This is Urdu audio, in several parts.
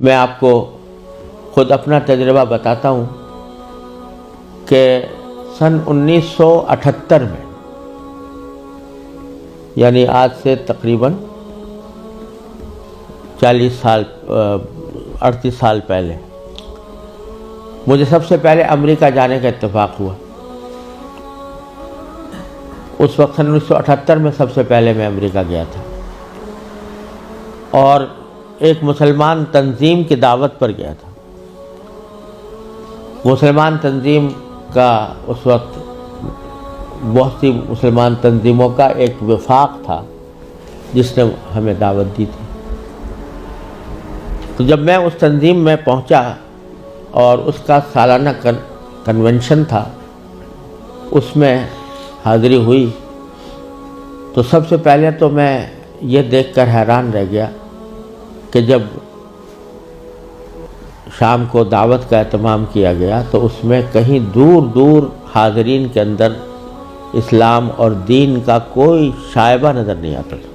میں آپ کو خود اپنا تجربہ بتاتا ہوں کہ سن 1978 میں، یعنی آج سے تقریباً 38 سال پہلے مجھے سب سے پہلے امریکہ جانے کا اتفاق ہوا۔ اس وقت سن 1978 میں سب سے پہلے میں امریکہ گیا تھا، اور ایک مسلمان تنظیم کی دعوت پر گیا تھا۔ مسلمان تنظیم کا اس وقت بہت سی مسلمان تنظیموں کا ایک وفاق تھا جس نے ہمیں دعوت دی تھی۔ تو جب میں اس تنظیم میں پہنچا اور اس کا سالانہ کنونشن تھا، اس میں حاضری ہوئی، تو سب سے پہلے تو میں یہ دیکھ کر حیران رہ گیا کہ جب شام کو دعوت کا اہتمام کیا گیا تو اس میں کہیں دور دور حاضرین کے اندر اسلام اور دین کا کوئی شائبہ نظر نہیں آتا تھا۔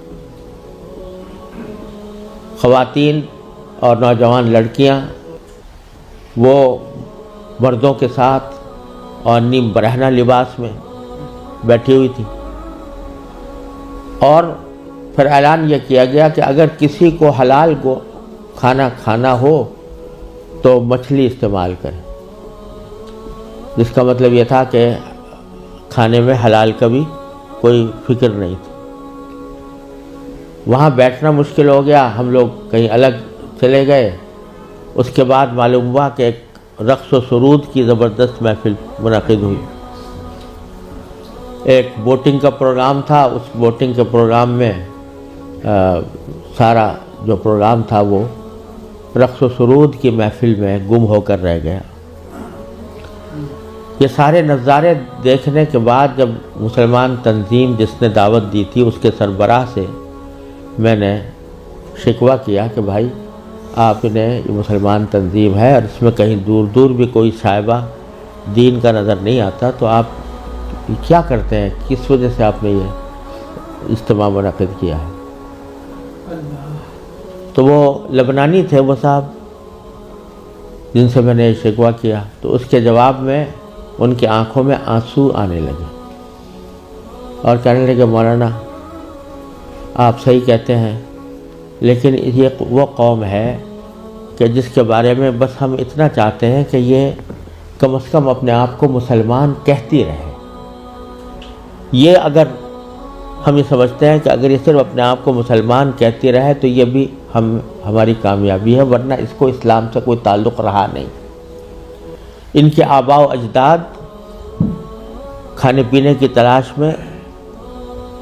خواتین اور نوجوان لڑکیاں وہ مردوں کے ساتھ اور نیم برہنہ لباس میں بیٹھی ہوئی تھی، اور پھر اعلان یہ کیا گیا کہ اگر کسی کو حلال کو کھانا کھانا ہو تو مچھلی استعمال کریں، جس کا مطلب یہ تھا کہ کھانے میں حلال کا بھی کوئی فکر نہیں تھی۔ وہاں بیٹھنا مشکل ہو گیا، ہم لوگ کہیں الگ چلے گئے۔ اس کے بعد معلوم ہوا کہ ایک رقص و سرود کی زبردست محفل منعقد ہوئی۔ ایک بوٹنگ کا پروگرام تھا، اس بوٹنگ کے پروگرام میں سارا جو پروگرام تھا وہ رقص و سرود کی محفل میں گم ہو کر رہ گیا۔ یہ سارے نظارے دیکھنے کے بعد جب مسلمان تنظیم جس نے دعوت دی تھی اس کے سربراہ سے میں نے شکوہ کیا کہ بھائی آپ نے یہ مسلمان تنظیم ہے اور اس میں کہیں دور دور بھی کوئی شائبہ دین کا نظر نہیں آتا، تو آپ کیا کرتے ہیں، کس وجہ سے آپ نے یہ اجتماع منعقد کیا ہے؟ تو وہ لبنانی تھے وہ صاحب جن سے میں نے شکوہ کیا، تو اس کے جواب میں ان کی آنکھوں میں آنسو آنے لگے اور کہنے لگے مولانا آپ صحیح کہتے ہیں، لیکن یہ وہ قوم ہے کہ جس کے بارے میں بس ہم اتنا چاہتے ہیں کہ یہ کم از کم اپنے آپ کو مسلمان کہتی رہے۔ یہ اگر ہم یہ سمجھتے ہیں کہ اگر یہ صرف اپنے آپ کو مسلمان کہتی رہے تو یہ بھی ہماری کامیابی ہے، ورنہ اس کو اسلام سے کوئی تعلق رہا نہیں۔ ان کے آباء و اجداد کھانے پینے کی تلاش میں،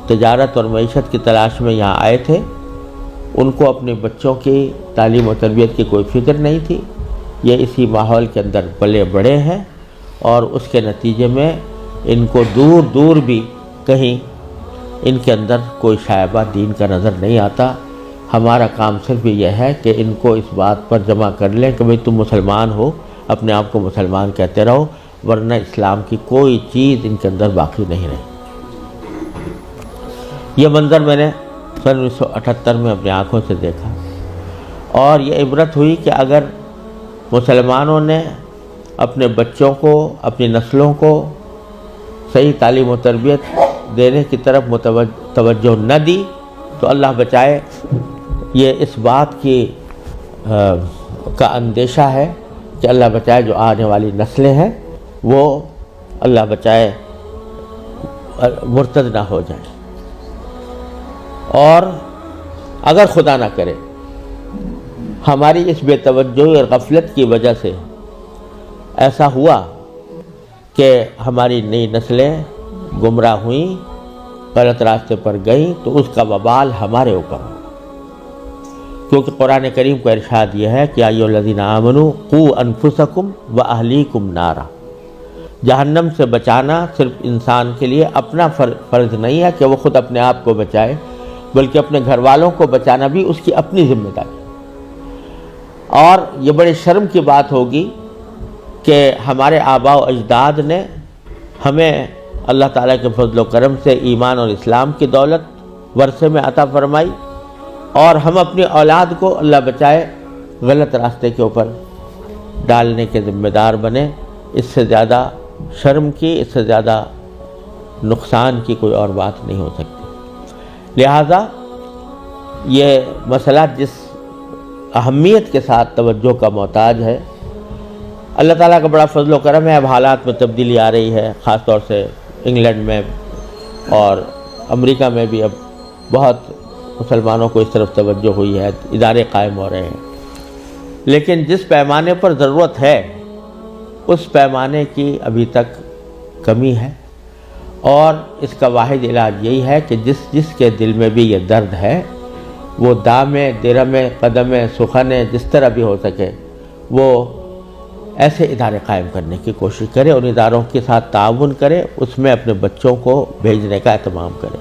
تجارت اور معیشت کی تلاش میں یہاں آئے تھے، ان کو اپنے بچوں کی تعلیم و تربیت کی کوئی فکر نہیں تھی۔ یہ اسی ماحول کے اندر پلے بڑے ہیں، اور اس کے نتیجے میں ان کو دور دور بھی کہیں ان کے اندر کوئی شائبہ دین کا نظر نہیں آتا۔ ہمارا کام صرف یہ ہے کہ ان کو اس بات پر جمع کر لیں کہ بھئی تم مسلمان ہو، اپنے آپ کو مسلمان کہتے رہو، ورنہ اسلام کی کوئی چیز ان کے اندر باقی نہیں رہی۔ یہ منظر میں نے سن 1978 میں اپنی آنکھوں سے دیکھا، اور یہ عبرت ہوئی کہ اگر مسلمانوں نے اپنے بچوں کو، اپنی نسلوں کو صحیح تعلیم و تربیت دینے کی طرف توجہ نہ دی تو اللہ بچائے یہ اس بات کی کا اندیشہ ہے کہ اللہ بچائے جو آنے والی نسلیں ہیں وہ اللہ بچائے مرتد نہ ہو جائیں، اور اگر خدا نہ کرے ہماری اس بے توجہی اور غفلت کی وجہ سے ایسا ہوا کہ ہماری نئی نسلیں گمراہ ہوئیں، غلط راستے پر گئیں، تو اس کا وبال ہمارے اوپر ہو، کیونکہ قرآن کریم کا ارشاد یہ ہے کہ یا ایھا الذین آمنوا قوا انفسکم واہلیکم نارا۔ جہنم سے بچانا صرف انسان کے لیے اپنا فرض نہیں ہے کہ وہ خود اپنے آپ کو بچائے، بلکہ اپنے گھر والوں کو بچانا بھی اس کی اپنی ذمہ داری۔ اور یہ بڑے شرم کی بات ہوگی کہ ہمارے آباء و اجداد نے ہمیں اللہ تعالیٰ کے فضل و کرم سے ایمان اور اسلام کی دولت ورثے میں عطا فرمائی، اور ہم اپنی اولاد کو اللہ بچائے غلط راستے کے اوپر ڈالنے کے ذمہ دار بنے. اس سے زیادہ شرم کی، اس سے زیادہ نقصان کی کوئی اور بات نہیں ہو سکتی. لہٰذا یہ مسئلہ جس اہمیت کے ساتھ توجہ کا محتاج ہے، اللہ تعالیٰ کا بڑا فضل و کرم ہے. اب حالات میں تبدیلی آ رہی ہے، خاص طور سے انگلینڈ میں اور امریکہ میں بھی اب بہت مسلمانوں کو اس طرف توجہ ہوئی ہے، ادارے قائم ہو رہے ہیں. لیکن جس پیمانے پر ضرورت ہے اس پیمانے کی ابھی تک کمی ہے، اور اس کا واحد علاج یہی ہے کہ جس کے دل میں بھی یہ درد ہے وہ دامے درمے قدمے سخنے جس طرح بھی ہو سکے وہ ایسے ادارے قائم کرنے کی کوشش کرے، ان اداروں کے ساتھ تعاون کرے، اس میں اپنے بچوں کو بھیجنے کا اہتمام کرے.